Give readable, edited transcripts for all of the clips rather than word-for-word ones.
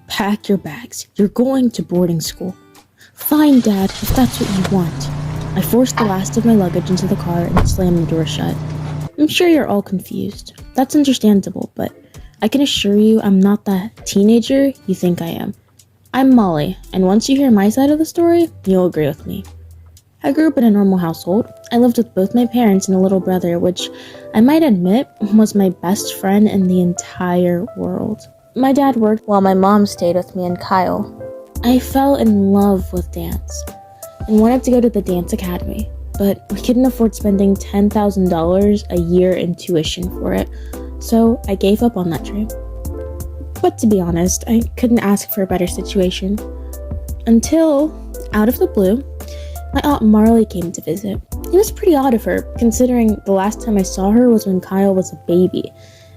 Pack your bags. You're going to boarding school. Fine, Dad, if that's what you want. I forced the last of my luggage into the car and slammed the door shut. I'm sure you're all confused. That's understandable, but I can assure you I'm not the teenager you think I am. I'm Molly, and once you hear my side of the story, you'll agree with me. I grew up in a normal household. I lived with both my parents and a little brother, which I might admit was my best friend in the entire world. My dad worked while my mom stayed with me and Kyle. I fell in love with dance and wanted to go to the dance academy, but we couldn't afford spending $10,000 a year in tuition for it, so I gave up on that dream. But to be honest, I couldn't ask for a better situation. Until, out of the blue, my Aunt Marlie came to visit. It was pretty odd of her, considering the last time I saw her was when Kyle was a baby,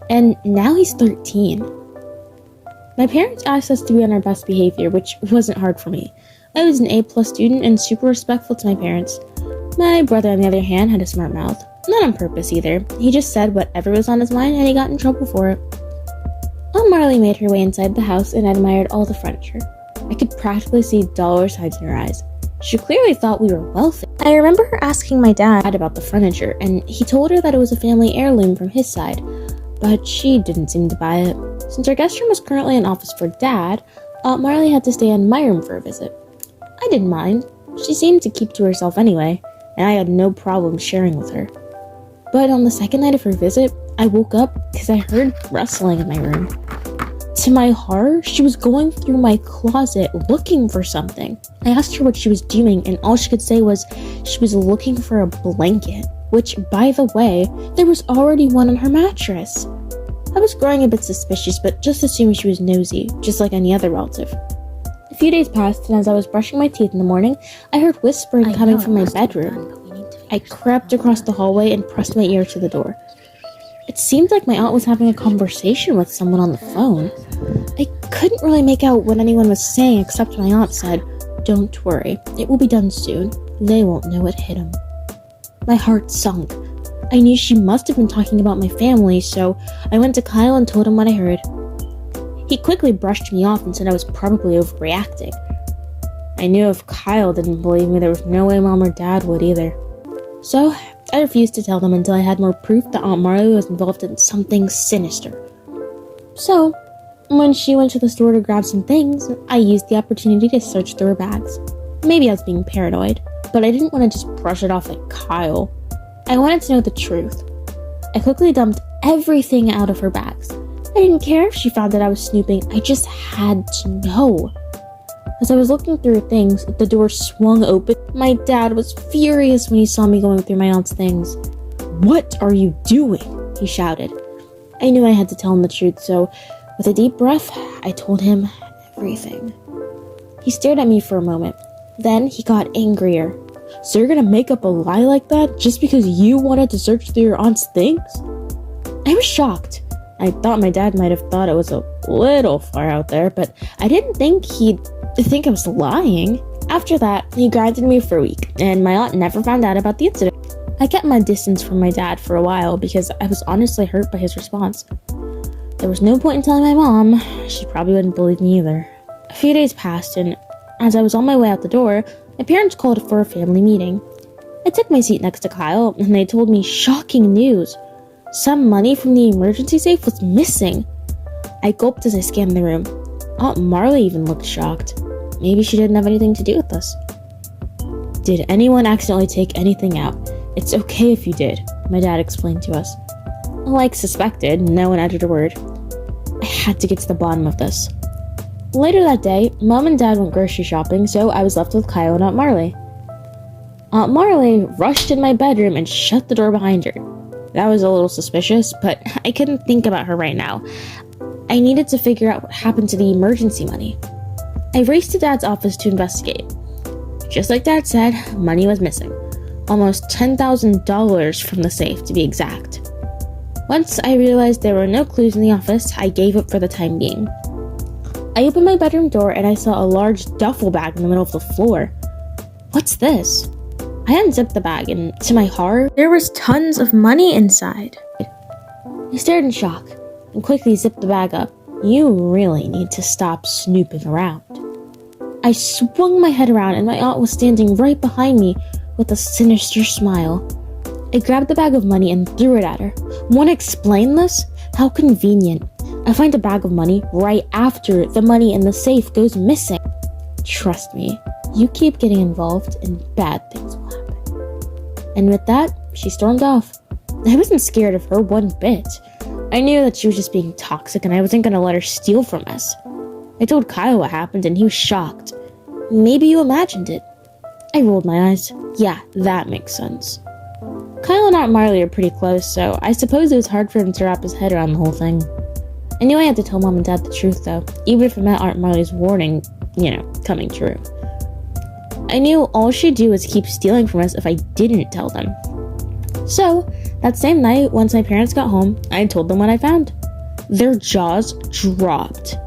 and now he's 13. My parents asked us to be on our best behavior, which wasn't hard for me. I was an A+ student and super respectful to my parents. My brother, on the other hand, had a smart mouth. Not on purpose either. He just said whatever was on his mind and he got in trouble for it. Aunt Marlie made her way inside the house and admired all the furniture. I could practically see dollar signs in her eyes. She clearly thought we were wealthy. I remember her asking my dad about the furniture, and he told her that it was a family heirloom from his side, but she didn't seem to buy it. Since our guest room was currently an office for Dad, Aunt Marlie had to stay in my room for a visit. I didn't mind. She seemed to keep to herself anyway, and I had no problem sharing with her. But on the second night of her visit, I woke up because I heard rustling in my room. To my horror, she was going through my closet looking for something. I asked her what she was doing, and all she could say was she was looking for a blanket, which, by the way, there was already one on her mattress. I was growing a bit suspicious, but just assumed she was nosy, just like any other relative. A few days passed, and as I was brushing my teeth in the morning, I heard whispering coming from my bedroom. I crept across the hallway and pressed my ear to the door. It seemed like my aunt was having a conversation with someone on the phone. I couldn't really make out what anyone was saying except my aunt said, "Don't worry, it will be done soon. They won't know it hit them." My heart sunk. I knew she must have been talking about my family, so I went to Kyle and told him what I heard. He quickly brushed me off and said I was probably overreacting. I knew if Kyle didn't believe me, there was no way Mom or Dad would either. So I refused to tell them until I had more proof that Aunt Marlie was involved in something sinister. So, when she went to the store to grab some things, I used the opportunity to search through her bags. Maybe I was being paranoid, but I didn't want to just brush it off at Kyle. I wanted to know the truth. I quickly dumped everything out of her bags. I didn't care if she found that I was snooping, I just had to know. As I was looking through things, the door swung open. My dad was furious when he saw me going through my aunt's things. "What are you doing?" he shouted. I knew I had to tell him the truth, so with a deep breath, I told him everything. He stared at me for a moment. Then he got angrier. "So you're gonna make up a lie like that just because you wanted to search through your aunt's things?" I was shocked. I thought my dad might have thought it was a little far out there, but I didn't think he'd think I was lying. After that, he grounded me for a week, and my aunt never found out about the incident. I kept my distance from my dad for a while because I was honestly hurt by his response. There was no point in telling my mom. She probably wouldn't believe me either. A few days passed, and as I was on my way out the door, my parents called for a family meeting. I took my seat next to Kyle, and they told me shocking news. Some money from the emergency safe was missing. I gulped as I scanned the room. Aunt Marlie even looked shocked. Maybe she didn't have anything to do with this. "Did anyone accidentally take anything out? It's okay if you did," my dad explained to us. Like suspected, no one uttered a word. I had to get to the bottom of this. Later that day, Mom and Dad went grocery shopping, so I was left with Kyle and Aunt Marlie. Aunt Marlie rushed in my bedroom and shut the door behind her. That was a little suspicious, but I couldn't think about her right now. I needed to figure out what happened to the emergency money. I raced to Dad's office to investigate. Just like Dad said, money was missing. Almost $10,000 from the safe, to be exact. Once I realized there were no clues in the office, I gave up for the time being. I opened my bedroom door and I saw a large duffel bag in the middle of the floor. What's this? I unzipped the bag and, to my horror, there was tons of money inside. I stared in shock and quickly zipped the bag up. You really need to stop snooping around. I swung my head around and my aunt was standing right behind me with a sinister smile. I grabbed the bag of money and threw it at her. Want to explain this? How convenient. I find a bag of money right after the money in the safe goes missing. Trust me, you keep getting involved and bad things will happen. And with that, she stormed off. I wasn't scared of her one bit. I knew that she was just being toxic and I wasn't going to let her steal from us. I told Kyle what happened and he was shocked. Maybe you imagined it. I rolled my eyes. Yeah, that makes sense. Kyle and Aunt Marlie are pretty close, so I suppose it was hard for him to wrap his head around the whole thing. I knew I had to tell Mom and Dad the truth, though, even if it meant Aunt Marlie's warning, coming true. I knew all she'd do was keep stealing from us if I didn't tell them. So, that same night, once my parents got home, I told them what I found. Their jaws dropped.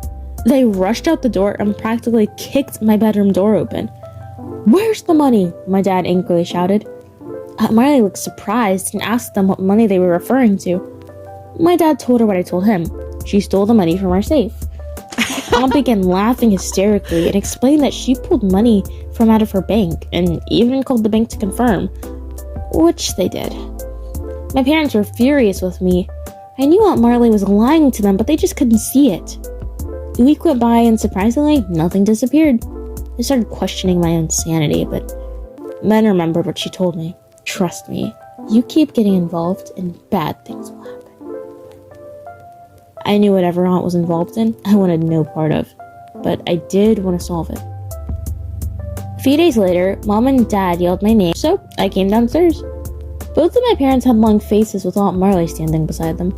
They rushed out the door and practically kicked my bedroom door open. "Where's the money?" my dad angrily shouted. Aunt Marlie looked surprised and asked them what money they were referring to. My dad told her what I told him. She stole the money from our safe. Aunt began laughing hysterically and explained that she pulled money from out of her bank and even called the bank to confirm, which they did. My parents were furious with me. I knew Aunt Marlie was lying to them, but they just couldn't see it. A week went by and surprisingly, nothing disappeared. I started questioning my own sanity, but then remembered what she told me. Trust me, you keep getting involved and bad things will happen. I knew whatever Aunt was involved in, I wanted no part of, but I did want to solve it. A few days later, Mom and Dad yelled my name, so I came downstairs. Both of my parents had long faces with Aunt Marlie standing beside them.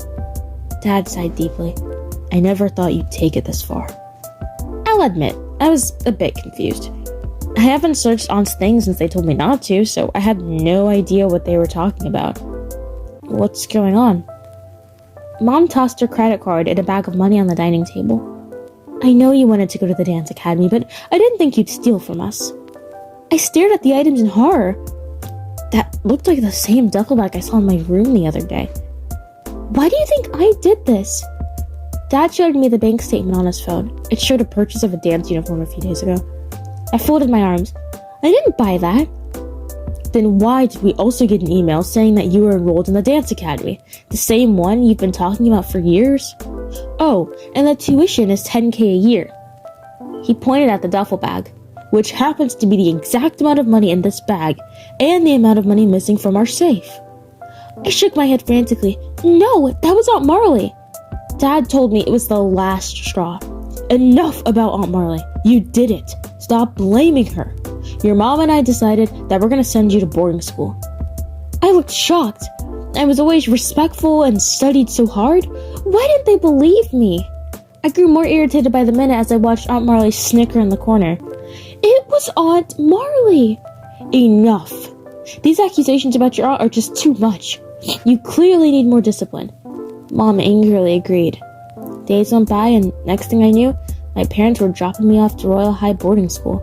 Dad sighed deeply. I never thought you'd take it this far. I'll admit, I was a bit confused. I haven't searched Aunt's things since they told me not to, so I had no idea what they were talking about. What's going on? Mom tossed her credit card and a bag of money on the dining table. I know you wanted to go to the dance academy, but I didn't think you'd steal from us. I stared at the items in horror. That looked like the same duffel bag I saw in my room the other day. Why do you think I did this? Dad showed me the bank statement on his phone. It showed a purchase of a dance uniform a few days ago. I folded my arms. I didn't buy that. Then why did we also get an email saying that you were enrolled in the dance academy? The same one you've been talking about for years? Oh, and the tuition is $10,000 a year. He pointed at the duffel bag, which happens to be the exact amount of money in this bag and the amount of money missing from our safe. I shook my head frantically. No, that was Aunt Marlie. Dad told me it was the last straw. Enough about Aunt Marlie. You did it. Stop blaming her. Your mom and I decided that we're going to send you to boarding school. I looked shocked. I was always respectful and studied so hard. Why didn't they believe me? I grew more irritated by the minute as I watched Aunt Marlie snicker in the corner. It was Aunt Marlie. Enough. These accusations about your aunt are just too much. You clearly need more discipline. Mom angrily agreed. Days went by and next thing I knew, my parents were dropping me off to Royale High boarding school.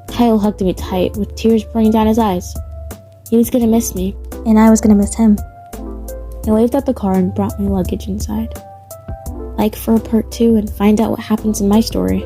Kyle hugged me tight with tears pouring down his eyes. He was gonna miss me, and I was gonna miss him. I waved at the car and brought my luggage inside. Like for a part 2 and find out what happens in my story.